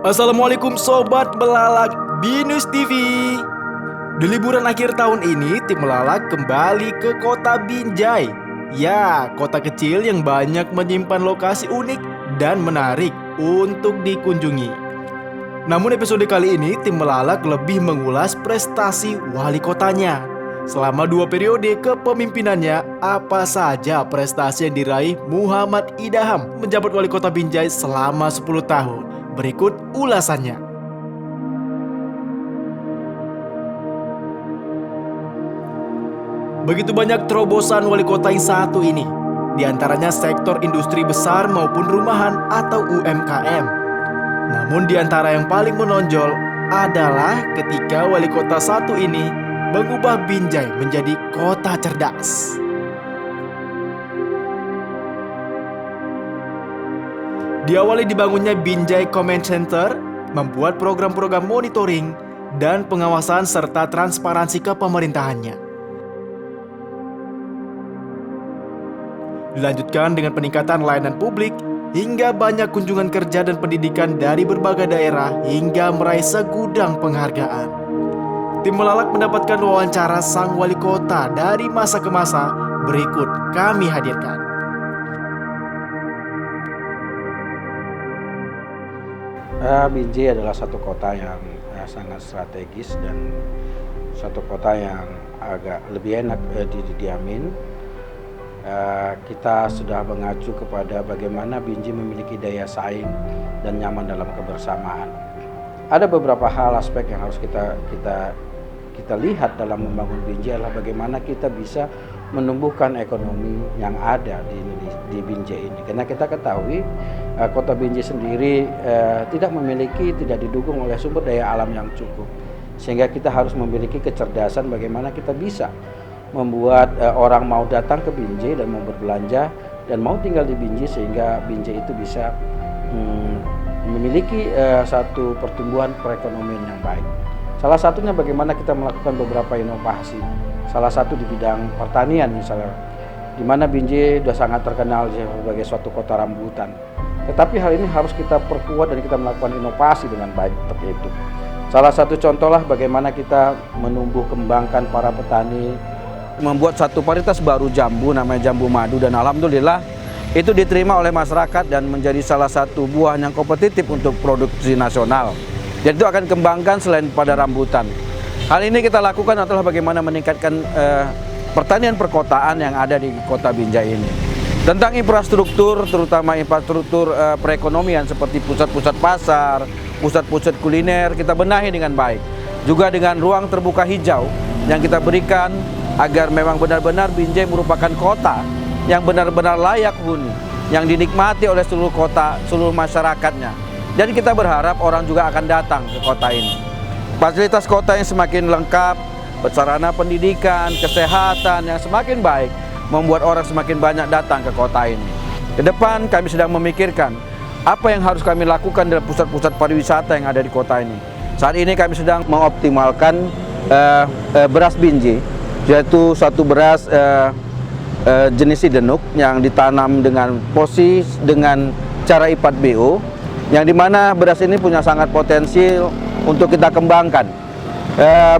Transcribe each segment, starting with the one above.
Assalamualaikum Sobat Belalak Binus TV. Di liburan akhir tahun ini, tim Belalak kembali ke kota Binjai. Ya, kota kecil yang banyak menyimpan lokasi unik dan menarik untuk dikunjungi. Namun episode kali ini, tim Belalak lebih mengulas prestasi wali kotanya. Selama 2 periode kepemimpinannya, apa saja prestasi yang diraih Muhammad Idaham menjabat wali kota Binjai selama 10 tahun. Berikut ulasannya. Begitu banyak terobosan wali kota yang satu ini, di antaranya sektor industri besar maupun rumahan atau UMKM. Namun di antara yang paling menonjol adalah ketika wali kota satu ini mengubah Binjai menjadi kota cerdas. Diawali dibangunnya Binjai Command Center, membuat program-program monitoring dan pengawasan serta transparansi ke pemerintahannya. Dilanjutkan dengan peningkatan layanan publik hingga banyak kunjungan kerja dan pendidikan dari berbagai daerah hingga meraih segudang penghargaan. Tim Belalak mendapatkan wawancara sang wali kota dari masa ke masa, berikut kami hadirkan. Binjai adalah satu kota yang sangat strategis dan satu kota yang agak lebih enak didiamin. Kita sudah mengacu kepada bagaimana Binjai memiliki daya saing dan nyaman dalam kebersamaan. Ada beberapa hal aspek yang harus kita lihat dalam membangun Binjai adalah bagaimana kita bisa menumbuhkan ekonomi yang ada di Binjai ini. Karena kita ketahui kota Binjai sendiri tidak didukung oleh sumber daya alam yang cukup. Sehingga kita harus memiliki kecerdasan bagaimana kita bisa membuat orang mau datang ke Binjai dan mau berbelanja dan mau tinggal di Binjai sehingga Binjai itu bisa memiliki satu pertumbuhan perekonomian yang baik. Salah satunya bagaimana kita melakukan beberapa inovasi. Salah satu di bidang pertanian misalnya, di mana Binjai sudah sangat terkenal sebagai suatu kota rambutan. Tetapi hal ini harus kita perkuat dan kita melakukan inovasi dengan baik seperti itu. Salah satu contohlah bagaimana kita menumbuh kembangkan para petani, membuat satu varietas baru jambu namanya jambu madu, dan alhamdulillah itu diterima oleh masyarakat dan menjadi salah satu buah yang kompetitif untuk produksi nasional. Dan itu akan kembangkan selain pada rambutan. Hal ini kita lakukan adalah bagaimana meningkatkan pertanian perkotaan yang ada di kota Binjai ini. Tentang infrastruktur, terutama infrastruktur perekonomian seperti pusat-pusat pasar, pusat-pusat kuliner, kita benahi dengan baik. Juga dengan ruang terbuka hijau yang kita berikan agar memang benar-benar Binjai merupakan kota yang benar-benar layak huni, yang dinikmati oleh seluruh kota, seluruh masyarakatnya. Dan kita berharap orang juga akan datang ke kota ini. Fasilitas kota yang semakin lengkap, sarana pendidikan, kesehatan yang semakin baik, membuat orang semakin banyak datang ke kota ini. Ke depan kami sedang memikirkan apa yang harus kami lakukan dalam pusat-pusat pariwisata yang ada di kota ini. Saat ini kami sedang mengoptimalkan beras Binjai, yaitu satu beras jenis Sidenuk yang ditanam dengan posisi dengan cara IPAT BO, yang dimana beras ini punya sangat potensial untuk kita kembangkan.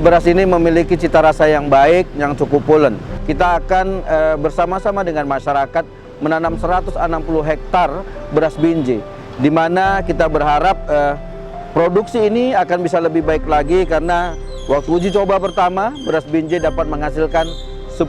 Beras ini memiliki cita rasa yang baik, yang cukup pulen. Kita akan bersama-sama dengan masyarakat menanam 160 hektar beras Binjai, di mana kita berharap produksi ini akan bisa lebih baik lagi karena waktu uji coba pertama beras Binjai dapat menghasilkan 10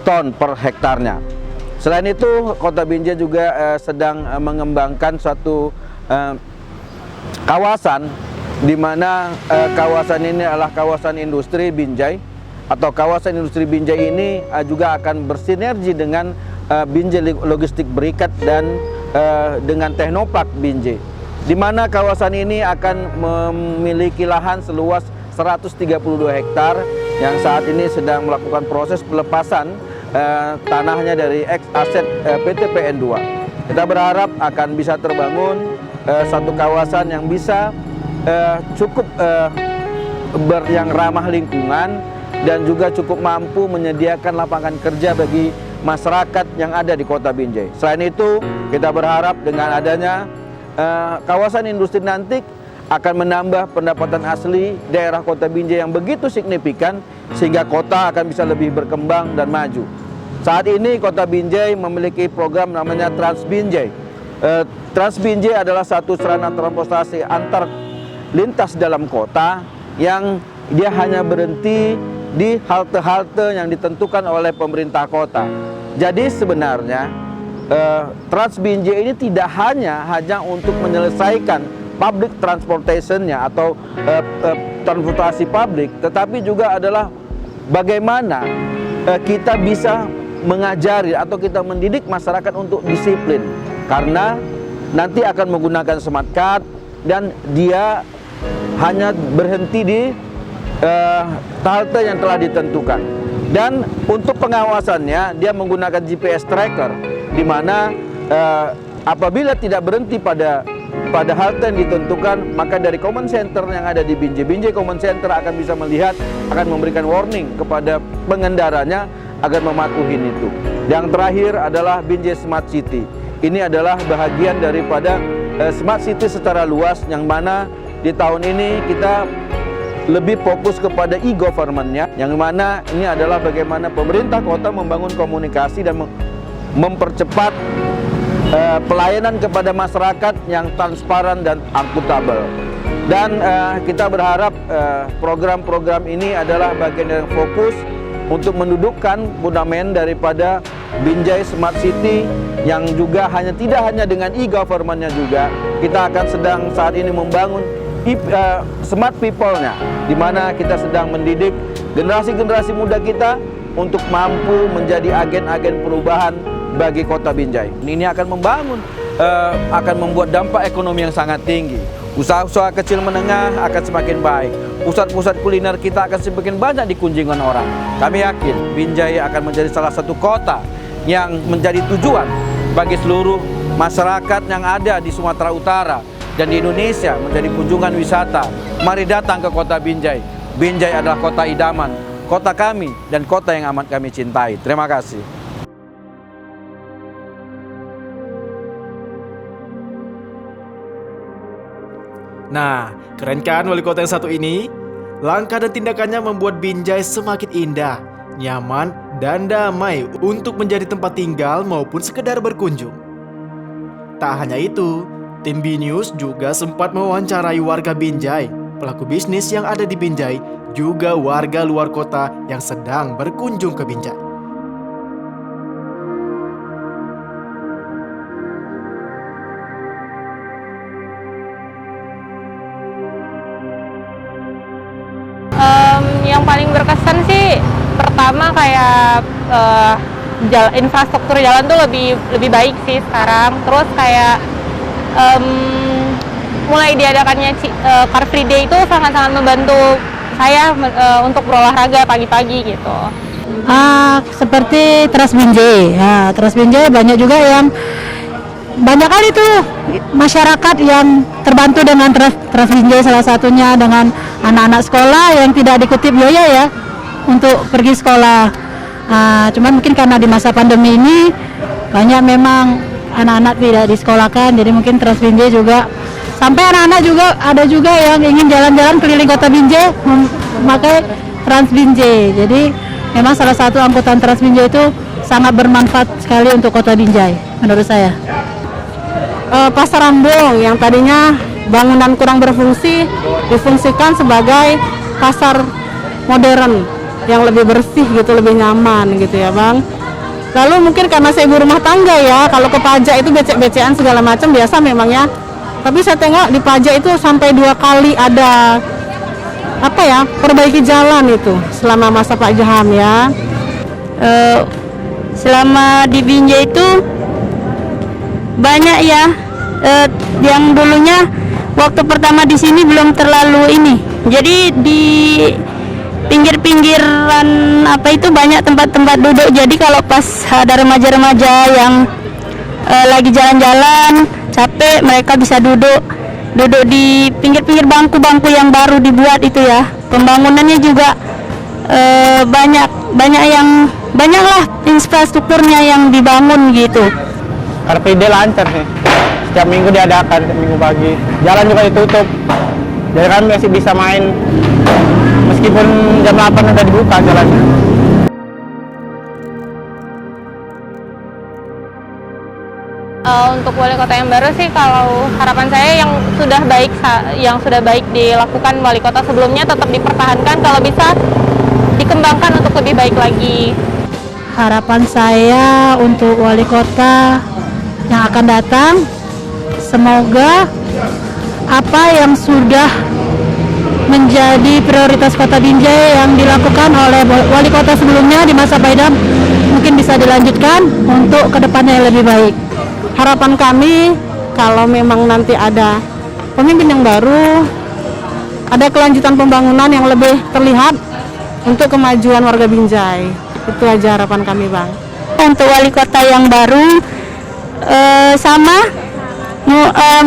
ton per hektarnya. Selain itu, kota Binjai juga sedang mengembangkan suatu kawasan di mana kawasan ini adalah kawasan industri Binjai, atau kawasan industri Binjai ini juga akan bersinergi dengan Binjai Logistik Berikat dan dengan Teknopark Binjai, di mana kawasan ini akan memiliki lahan seluas 132 hektar yang saat ini sedang melakukan proses pelepasan tanahnya dari aset PT PN2. Kita berharap akan bisa terbangun satu kawasan yang bisa cukup yang ramah lingkungan dan juga cukup mampu menyediakan lapangan kerja bagi masyarakat yang ada di Kota Binjai. Selain itu, kita berharap dengan adanya kawasan industri nanti akan menambah pendapatan asli daerah Kota Binjai yang begitu signifikan sehingga kota akan bisa lebih berkembang dan maju. Saat ini Kota Binjai memiliki program namanya Trans Binjai. Trans Binjai adalah satu sarana transportasi antar lintas dalam kota yang dia hanya berhenti di halte-halte yang ditentukan oleh pemerintah kota. Jadi sebenarnya Trans Binjai ini tidak hanya untuk menyelesaikan public transportation-nya atau transportasi publik, tetapi juga adalah bagaimana kita bisa mengajari atau kita mendidik masyarakat untuk disiplin, karena nanti akan menggunakan smart card dan dia hanya berhenti di halte yang telah ditentukan. Dan untuk pengawasannya dia menggunakan GPS tracker, di mana apabila tidak berhenti pada halte yang ditentukan, maka dari command center yang ada di Binjai Command Center akan bisa melihat, akan memberikan warning kepada pengendaranya agar mematuhi itu. Yang terakhir adalah Binjai Smart City. Ini adalah bahagian daripada Smart City secara luas, yang mana di tahun ini kita lebih fokus kepada e-government-nya, yang mana ini adalah bagaimana pemerintah kota membangun komunikasi dan mempercepat pelayanan kepada masyarakat yang transparan dan akuntabel. Dan kita berharap program-program ini adalah bagian yang fokus untuk mendudukkan fundament daripada Binjai Smart City, yang juga tidak hanya dengan e-government-nya juga. Kita akan sedang saat ini membangun smart people-nya, di mana kita sedang mendidik generasi-generasi muda kita untuk mampu menjadi agen-agen perubahan bagi Kota Binjai. Ini akan membuat dampak ekonomi yang sangat tinggi. Usaha-usaha kecil menengah akan semakin baik. Pusat-pusat kuliner kita akan semakin banyak dikunjungi orang. Kami yakin Binjai akan menjadi salah satu kota yang menjadi tujuan bagi seluruh masyarakat yang ada di Sumatera Utara dan di Indonesia menjadi kunjungan wisata. Mari datang ke Kota Binjai. Binjai adalah kota idaman, kota kami dan kota yang amat kami cintai. Terima kasih. Nah, keren kan wali kota yang satu ini? Langkah dan tindakannya membuat Binjai semakin indah, nyaman, dan damai untuk menjadi tempat tinggal maupun sekedar berkunjung. Tak hanya itu, tim B-News juga sempat mewawancarai warga Binjai, pelaku bisnis yang ada di Binjai, juga warga luar kota yang sedang berkunjung ke Binjai. Yang paling berkesan sih pertama kayak infrastruktur jalan tuh lebih baik sih sekarang. Terus kayak mulai diadakannya Car Free Day itu sangat-sangat membantu saya untuk berolahraga pagi-pagi gitu. Seperti Trans Binjai. Ya, Trans Binjai banyak juga yang banyak kali tuh masyarakat yang terbantu dengan Trans Binjai, salah satunya dengan anak-anak sekolah yang tidak dikutip biaya ya untuk pergi sekolah. Cuman mungkin karena di masa pandemi ini banyak memang anak-anak tidak disekolahkan, jadi mungkin Trans Binjai juga sampai anak-anak juga ada juga yang ingin jalan-jalan keliling Kota Binjai memakai Trans Binjai. Jadi memang salah satu angkutan Trans Binjai itu sangat bermanfaat sekali untuk Kota Binjai menurut saya. Pasar Ambung yang tadinya bangunan kurang berfungsi difungsikan sebagai pasar modern yang lebih bersih gitu, lebih nyaman gitu ya Bang. Lalu mungkin karena saya ibu rumah tangga ya, kalau ke pajak itu becek-becekan segala macam biasa memang ya. Tapi saya tengok di pajak itu sampai 2 kali ada perbaiki jalan itu selama masa Pak Jaham ya. Selama di Binjai itu banyak ya, yang dulunya waktu pertama di sini belum terlalu ini. Jadi di pinggir-pinggiran itu banyak tempat-tempat duduk. Jadi kalau pas ada remaja-remaja yang lagi jalan-jalan capek, mereka bisa duduk di pinggir-pinggir bangku-bangku yang baru dibuat itu ya. Pembangunannya juga banyak yang banyaklah infrastrukturnya yang dibangun gitu. Car Free Day lancar sih. Setiap minggu diadakan, setiap minggu pagi. Jalan juga ditutup. Jadi kami masih bisa main meskipun jam 8 udah dibuka jalannya. Untuk wali kota yang baru sih, kalau harapan saya yang sudah baik dilakukan wali kota sebelumnya tetap dipertahankan, kalau bisa dikembangkan untuk lebih baik lagi. Harapan saya untuk wali kota yang akan datang, semoga apa yang sudah menjadi prioritas Kota Binjai yang dilakukan oleh wali kota sebelumnya di masa Pak Idam mungkin bisa dilanjutkan untuk kedepannya yang lebih baik. Harapan kami kalau memang nanti ada pemimpin yang baru, ada kelanjutan pembangunan yang lebih terlihat untuk kemajuan warga Binjai. Itu aja harapan kami, Bang. Untuk wali kota yang baru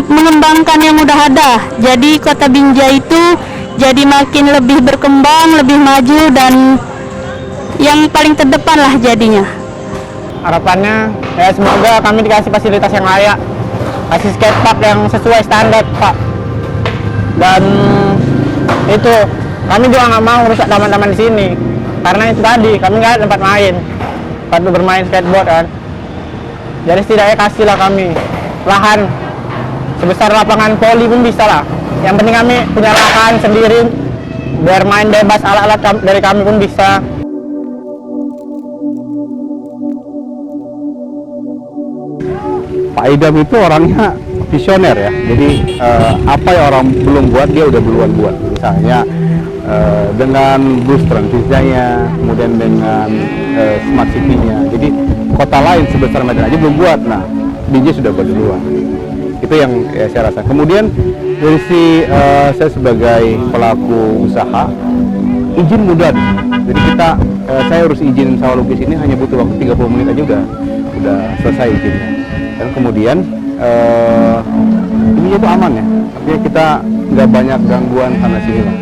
mengembangkan yang udah ada. Jadi Kota Binjai itu jadi makin lebih berkembang, lebih maju, dan yang paling terdepan lah jadinya. Harapannya ya semoga kami dikasih fasilitas yang layak, kasih skatepark yang sesuai standar, Pak. Dan itu kami juga nggak mau rusak taman-taman di sini, karena itu tadi kami nggak ada tempat main, tempat bermain skateboard kan. Jadi setidaknya kasihlah kami lahan sebesar lapangan voli pun bisa lah. Yang penting kami punya lahan sendiri, biar main bebas, alat-alat dari kami pun bisa. Pak Idam itu orangnya visioner ya, jadi apa yang orang belum buat dia udah duluan buat. Misalnya dengan bus transisinya, kemudian dengan smart city-nya. Jadi kota lain sebesar Medan aja belum buat, nah Binjai sudah buat duluan. Itu yang ya, saya rasa. Kemudian dari saya sebagai pelaku usaha, izin mudah. Jadi saya urus izin sawah lukis ini hanya butuh waktu 30 menit aja udah selesai izinnya. Dan kemudian ini itu aman ya, artinya kita nggak banyak gangguan sana sini lah.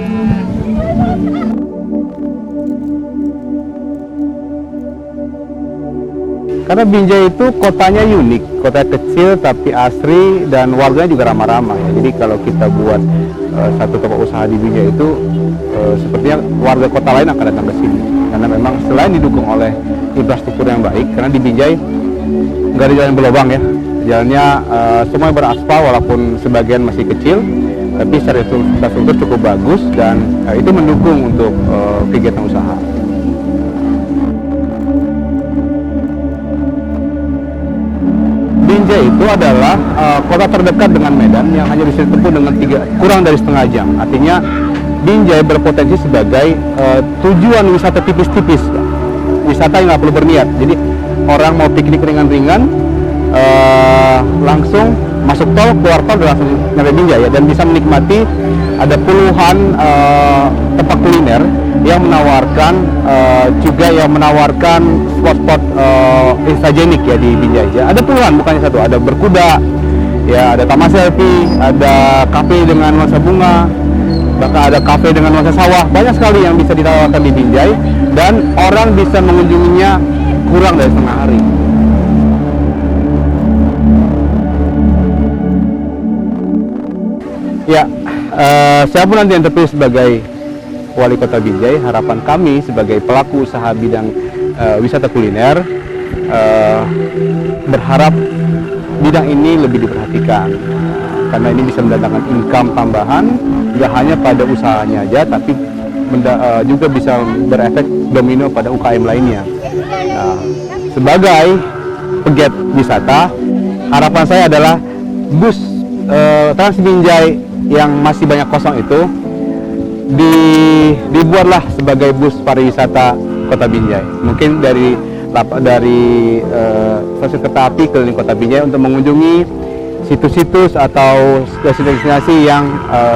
Karena Binjai itu kotanya unik, kota kecil tapi asri dan warganya juga ramah-ramah ya. Jadi kalau kita buat satu tempat usaha di Binjai itu sepertinya warga kota lain akan datang ke sini. Karena memang selain didukung oleh infrastruktur yang baik, karena di Binjai nggak ada jalan berlubang ya. Jalannya semuanya beraspal walaupun sebagian masih kecil, tapi secara infrastruktur cukup bagus dan itu mendukung untuk kegiatan usaha. Binjai itu adalah kota terdekat dengan Medan yang hanya bisa ditempuh dengan kurang dari setengah jam. Artinya Binjai berpotensi sebagai tujuan wisata tipis-tipis, wisata yang nggak perlu berniat. Jadi orang mau piknik ringan-ringan, langsung masuk tol, keluar tol, dan langsung nyampe Binjai ya, dan bisa menikmati ada puluhan tempat kuliner yang menawarkan spot-spot instagenik ya di Binjai ya. Ada puluhan, bukannya satu. Ada berkuda, ya ada taman selfie, ada kafe dengan nuansa bunga, bahkan ada kafe dengan nuansa sawah. Banyak sekali yang bisa ditawarkan di Binjai dan orang bisa mengunjunginya kurang dari setengah hari. Ya, siapapun nanti yang terpilih sebagai Wali Kota Binjai, harapan kami sebagai pelaku usaha bidang wisata kuliner berharap bidang ini lebih diperhatikan, karena ini bisa mendatangkan income tambahan, tidak hanya pada usahanya aja, tapi juga bisa berefek domino pada UKM lainnya. Nah, sebagai pegiat wisata, harapan saya adalah bus Trans Binjai yang masih banyak kosong itu dibuatlah sebagai bus pariwisata Kota Binjai. Mungkin dari stasiun kereta api keliling Kota Binjai untuk mengunjungi situs-situs atau destinasi yang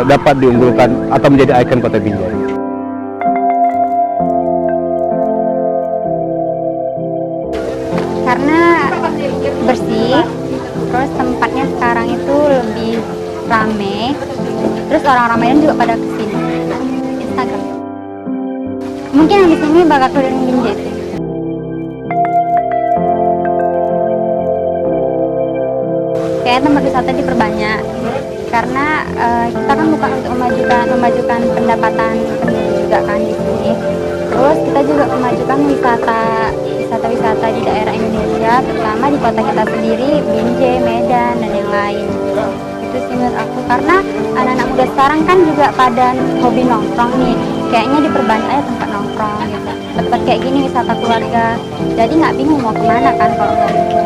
dapat diunggulkan atau menjadi ikon Kota Binjai. Karena bersih, terus tempatnya sekarang itu lebih rame, terus orang-orang Medan juga pada kesini. Instagram. Mungkin habis ini bakal keliling Binjai. kayak tempat wisata diperbanyak karena kita kan bukan untuk memajukan pendapatan penduduk juga kan di sini. Terus kita juga memajukan wisata di daerah Indonesia, terutama di kota kita sendiri, Binjai, Medan, dan yang lain. Itu sih menurut aku, karena anak-anak muda sekarang kan juga pada hobi nongkrong nih, kayaknya diperbanyak aja tempat nongkrong gitu. Tempat kayak gini wisata keluarga, jadi nggak bingung mau kemana kan kalau mau libur.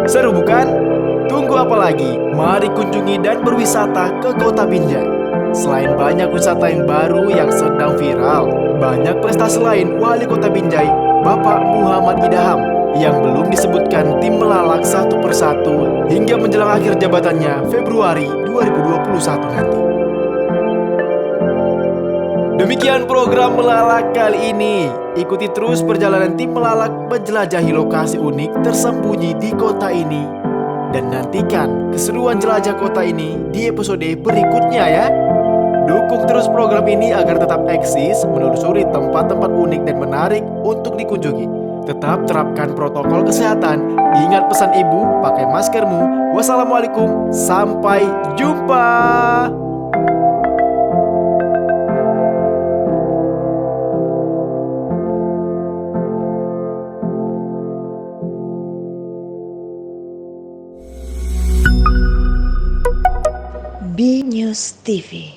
Seru bukan? Tunggu apa lagi? Mari kunjungi dan berwisata ke Kota Binjai. Selain banyak wisata yang baru yang sedang viral, banyak prestasi lain Wali Kota Binjai, Bapak Muhammad Idham, yang belum disebutkan tim melalak satu persatu hingga menjelang akhir jabatannya Februari 2021 nanti. Demikian program Melalak kali ini. Ikuti terus perjalanan tim Melalak menjelajahi lokasi unik tersembunyi di kota ini. Dan nantikan keseruan jelajah kota ini di episode berikutnya ya. Dukung terus program ini agar tetap eksis menelusuri tempat-tempat unik dan menarik untuk dikunjungi. Tetap terapkan protokol kesehatan. Ingat pesan ibu, pakai maskermu. Wassalamualaikum, sampai jumpa. B News TV.